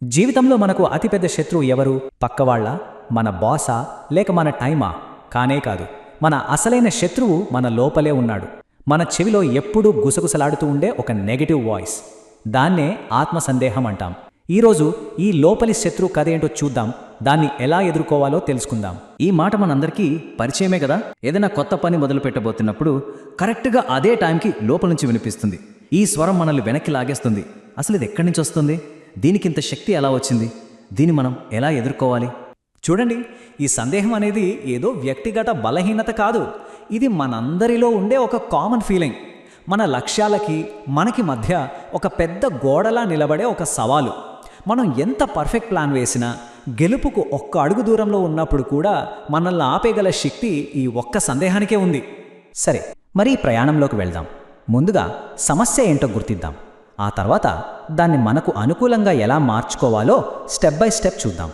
జీవితంలో మనకు అతిపెద్ద శత్రువు ఎవరు? పక్కవాళ్ళ, మన బాసా, లేక మన టైమా? కానే కాదు. మన అసలైన శత్రువు మన లోపలే ఉన్నాడు. మన చెవిలో ఎప్పుడూ గుసగుసలాడుతూ ఉండే ఒక నెగటివ్ వాయిస్. దాన్నే ఆత్మసందేహం అంటాం. ఈరోజు ఈ లోపలి శత్రు కథ ఏంటో చూద్దాం. దాన్ని ఎలా ఎదుర్కోవాలో తెలుసుకుందాం. ఈ మాట మనందరికీ పరిచయమే కదా. ఏదైనా కొత్త పని మొదలు పెట్టబోతున్నప్పుడు కరెక్ట్గా అదే టైంకి లోపల నుంచి వినిపిస్తుంది. ఈ స్వరం మనల్ని వెనక్కి లాగేస్తుంది. అసలు ఇది ఎక్కడి నుంచి వస్తుంది? దీనికింత శక్తి ఎలా వచ్చింది? దీన్ని మనం ఎలా ఎదుర్కోవాలి? చూడండి, ఈ సందేహం అనేది ఏదో వ్యక్తిగత బలహీనత కాదు. ఇది మనందరిలో ఉండే ఒక కామన్ ఫీలింగ్. మన లక్ష్యాలకి మనకి మధ్య ఒక పెద్ద గోడలా నిలబడే ఒక సవాలు. మనం ఎంత పర్ఫెక్ట్ ప్లాన్ వేసినా గెలుపుకు ఒక్క అడుగు దూరంలో ఉన్నప్పుడు కూడా మనల్ని ఆపేగల శక్తి ఈ ఒక్క సందేహానికే ఉంది. సరే, మరి ఈ ప్రయాణంలోకి వెళ్దాం. ముందుగా సమస్య ఏంటో గుర్తిద్దాం. ఆ తర్వాత దాన్ని మనకు అనుకూలంగా ఎలా మార్చుకోవాలో స్టెప్ బై స్టెప్ చూద్దాం.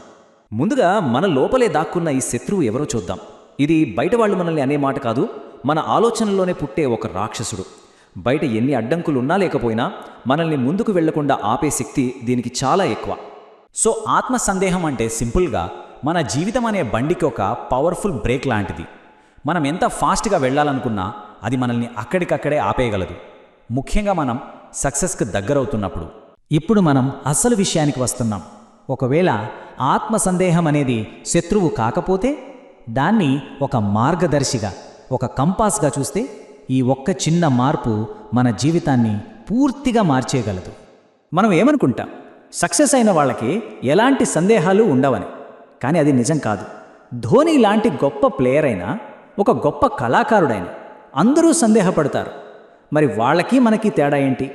ముందుగా మన లోపలే దాక్కున్న ఈ శత్రువు ఎవరో చూద్దాం. ఇది బయట వాళ్ళు మనల్ని అనే మాట కాదు, మన ఆలోచనలోనే పుట్టే ఒక రాక్షసుడు. బయట ఎన్ని అడ్డంకులున్నా లేకపోయినా మనల్ని ముందుకు వెళ్లకుండా ఆపే శక్తి దీనికి చాలా ఎక్కువ. సో ఆత్మ సందేహం అంటే సింపుల్గా మన జీవితం అనే బండికి ఒక పవర్ఫుల్ బ్రేక్ లాంటిది. మనం ఎంత ఫాస్ట్గా వెళ్ళాలనుకున్నా అది మనల్ని అక్కడికక్కడే ఆపేయగలదు. ముఖ్యంగా మనం సక్సెస్కి దగ్గరవుతున్నప్పుడు. ఇప్పుడు మనం అసలు విషయానికి వస్తున్నాం. ఒకవేళ ఆత్మ సందేహం అనేది శత్రువు కాకపోతే దాన్ని ఒక మార్గదర్శిగా, ఒక కంపాస్గా చూస్తే ఈ ఒక్క చిన్న మార్పు మన జీవితాన్ని పూర్తిగా మార్చేయగలదు. మనం ఏమనుకుంటాం, సక్సెస్ అయిన వాళ్ళకి ఎలాంటి సందేహాలు ఉండవని. కానీ అది నిజం కాదు. ధోని లాంటి గొప్ప ప్లేయర్ అయినా, ఒక గొప్ప కళాకారుడైనా అందరూ సందేహపడతారు. మరి వాళ్ళకి మనకి తేడా ఏంటి?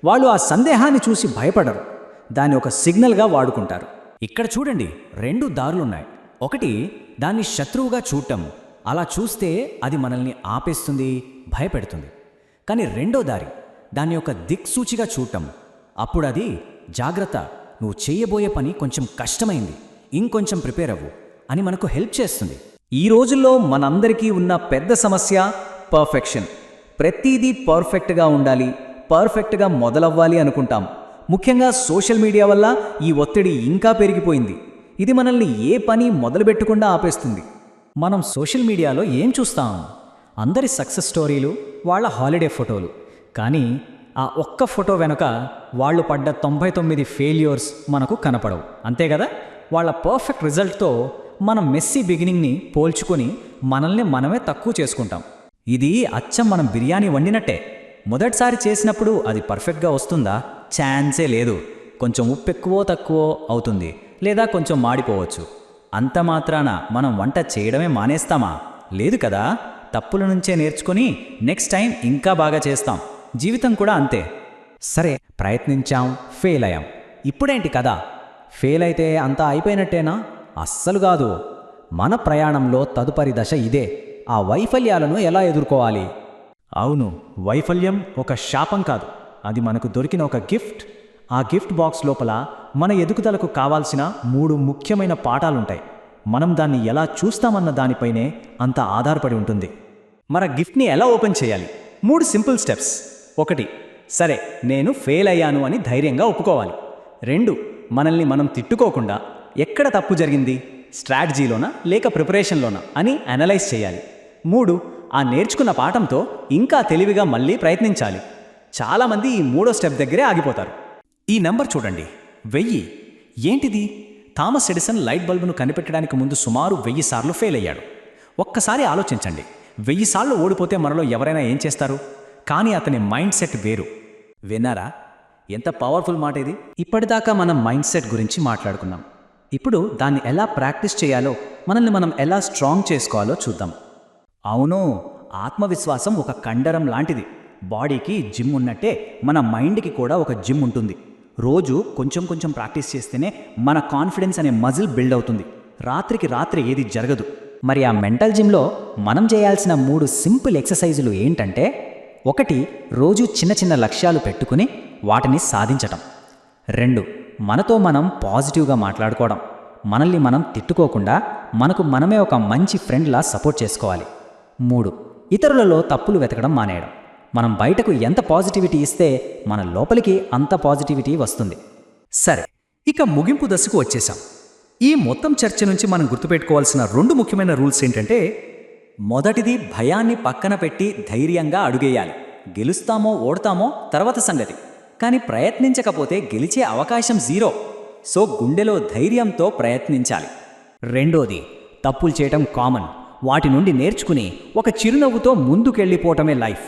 వాళ్ళు ఆ సందేహాన్ని చూసి భయపడరు, దాన్ని ఒక సిగ్నల్గా వాడుకుంటారు. ఇక్కడ చూడండి, రెండు దారులున్నాయి. ఒకటి దాన్ని శత్రువుగా చూడటం. అలా చూస్తే అది మనల్ని ఆపేస్తుంది, భయపెడుతుంది. కానీ రెండో దారి దాన్ని ఒక దిక్సూచిగా చూడటం. అప్పుడు అది జాగ్రత్త, నువ్వు చేయబోయే పని కొంచెం కష్టమైంది, ఇంకొంచెం ప్రిపేర్ అవ్వు అని మనకు హెల్ప్ చేస్తుంది. ఈ రోజుల్లో మనందరికీ ఉన్న పెద్ద సమస్య పర్ఫెక్షన్. ప్రతిదీ పర్ఫెక్ట్గా ఉండాలి, పర్ఫెక్ట్గా మొదలవ్వాలి అనుకుంటాం. ముఖ్యంగా సోషల్ మీడియా వల్ల ఈ ఒత్తిడి ఇంకా పెరిగిపోయింది. ఇది మనల్ని ఏ పని మొదలుపెట్టకుండా ఆపేస్తుంది. మనం సోషల్ మీడియాలో ఏం చూస్తాం? అందరి సక్సెస్ స్టోరీలు, వాళ్ళ హాలిడే ఫోటోలు. కానీ ఆ ఒక్క ఫోటో వెనుక వాళ్ళు పడ్డ 99 ఫెయిల్యూర్స్ మనకు కనపడవు, అంతే కదా? వాళ్ళ పర్ఫెక్ట్ రిజల్ట్తో మనం మెస్సీ బిగినింగ్ని పోల్చుకొని మనల్ని మనమే తక్కువ చేసుకుంటాం. ఇది అచ్చం మనం బిర్యానీ వండినట్టే. మొదటిసారి చేసినప్పుడు అది పర్ఫెక్ట్గా వస్తుందా? ఛాన్సే లేదు. కొంచెం ఉప్పు ఎక్కువో తక్కువో అవుతుంది, లేదా కొంచెం మాడిపోవచ్చు. అంత మాత్రాన మనం వంట చేయడమే మానేస్తామా? లేదు కదా. తప్పుల నుంచే నేర్చుకొని నెక్స్ట్ టైం ఇంకా బాగా చేస్తాం. జీవితం కూడా అంతే. సరే, ప్రయత్నించాం, ఫెయిల్ అయ్యాం. ఇప్పుడేంటి కదా? ఫెయిల్ అయితే అంతా అయిపోయినట్టేనా? అస్సలు కాదు. మన ప్రయాణంలో తదుపరి దశ ఇదే. ఆ వైఫల్యాలను ఎలా ఎదుర్కోవాలి? అవును, వైఫల్యం ఒక శాపం కాదు, అది మనకు దొరికిన ఒక గిఫ్ట్. ఆ గిఫ్ట్ బాక్స్ లోపల మన ఎదుగుదలకు కావాల్సిన 3 ముఖ్యమైన పాఠాలుంటాయి. మనం దాన్ని ఎలా చూస్తామన్న దానిపైనే అంత ఆధారపడి ఉంటుంది. మన గిఫ్ట్ని ఎలా ఓపెన్ చేయాలి? 3 సింపుల్ స్టెప్స్. 1, సరే నేను ఫెయిల్ అయ్యాను అని ధైర్యంగా ఒప్పుకోవాలి. 2, మనల్ని మనం తిట్టుకోకుండా ఎక్కడ తప్పు జరిగింది, స్ట్రాటజీలోనా లేక ప్రిపరేషన్లోనా అని అనలైజ్ చేయాలి. 3, ఆ నేర్చుకున్న పాఠంతో ఇంకా తెలివిగా మళ్ళీ ప్రయత్నించాలి. చాలామంది ఈ 3వ స్టెప్ దగ్గరే ఆగిపోతారు. ఈ నెంబర్ చూడండి, 1000. ఏంటిది? థామస్ ఎడిసన్ లైట్ బల్బును కనిపెట్టడానికి ముందు సుమారు 1000 సార్లు ఫెయిల్ అయ్యాడు. ఒక్కసారి ఆలోచించండి, 1000 సార్లు ఓడిపోతే మనలో ఎవరైనా ఏం చేస్తారు? కానీ అతని మైండ్ సెట్ వేరు. విన్నారా? ఎంత పవర్ఫుల్ మాట ఇది. ఇప్పటిదాకా మనం మైండ్ సెట్ గురించి మాట్లాడుకున్నాం. ఇప్పుడు దాన్ని ఎలా ప్రాక్టీస్ చేయాలో, మనల్ని మనం ఎలా స్ట్రాంగ్ చేసుకోవాలో చూద్దాం. అవును, ఆత్మవిశ్వాసం ఒక కండరం లాంటిది. బాడీకి జిమ్ ఉన్నట్టే మన మైండ్కి కూడా ఒక జిమ్ ఉంటుంది. రోజు కొంచెం కొంచెం ప్రాక్టీస్ చేస్తేనే మన కాన్ఫిడెన్స్ అనే మజిల్ బిల్డ్ అవుతుంది. రాత్రికి రాత్రి ఏది జరగదు. మరి ఆ మెంటల్ జిమ్లో మనం చేయాల్సిన 3 సింపుల్ ఎక్సర్సైజులు ఏంటంటే, 1, రోజు చిన్న చిన్న లక్ష్యాలు పెట్టుకుని వాటిని సాధించటం. 2, మనతో మనం పాజిటివ్గా మాట్లాడుకోవడం. మనల్ని మనం తిట్టుకోకుండా మనకు మనమే ఒక మంచి ఫ్రెండ్లా సపోర్ట్ చేసుకోవాలి. 3, ఇతరులలో తప్పులు వెతకడం మానేయడం. మనం బయటకు ఎంత పాజిటివిటీ ఇస్తే మన లోపలికి అంత పాజిటివిటీ వస్తుంది. సరే, ఇక ముగింపు దశకు వచ్చేశాం. ఈ మొత్తం చర్చ నుంచి మనం గుర్తుపెట్టుకోవాల్సిన 2 ముఖ్యమైన రూల్స్ ఏంటంటే, మొదటిది భయాన్ని పక్కన పెట్టి ధైర్యంగా అడుగేయాలి. గెలుస్తామో ఓడతామో తర్వాత సంగతి, కానీ ప్రయత్నించకపోతే గెలిచే అవకాశం జీరో. సో గుండెలో ధైర్యంతో ప్రయత్నించాలి. రెండోది, తప్పులు చేయటం కామన్, వాటి నుండి నేర్చుకుని ఒక చిరునవ్వుతో ముందుకెళ్ళిపోవటమే లైఫ్.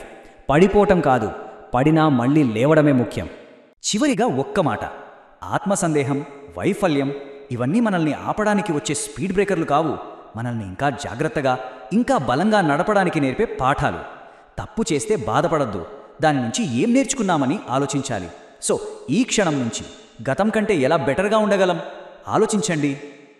పడిపోవటం కాదు, పడినా మళ్ళీ లేవడమే ముఖ్యం. చివరిగా ఒక్క మాట, ఆత్మసందేహం, వైఫల్యం ఇవన్నీ మనల్ని ఆపడానికి వచ్చే స్పీడ్ బ్రేకర్లు కావు. మనల్ని ఇంకా జాగ్రత్తగా, ఇంకా బలంగా నడపడానికి నేర్పే పాఠాలు. తప్పు చేస్తే బాధపడద్దు, దాని నుంచి ఏం నేర్చుకున్నామని ఆలోచించాలి. సో ఈ క్షణం నుంచి గతం కంటే ఎలా బెటర్గా ఉండగలం ఆలోచించండి.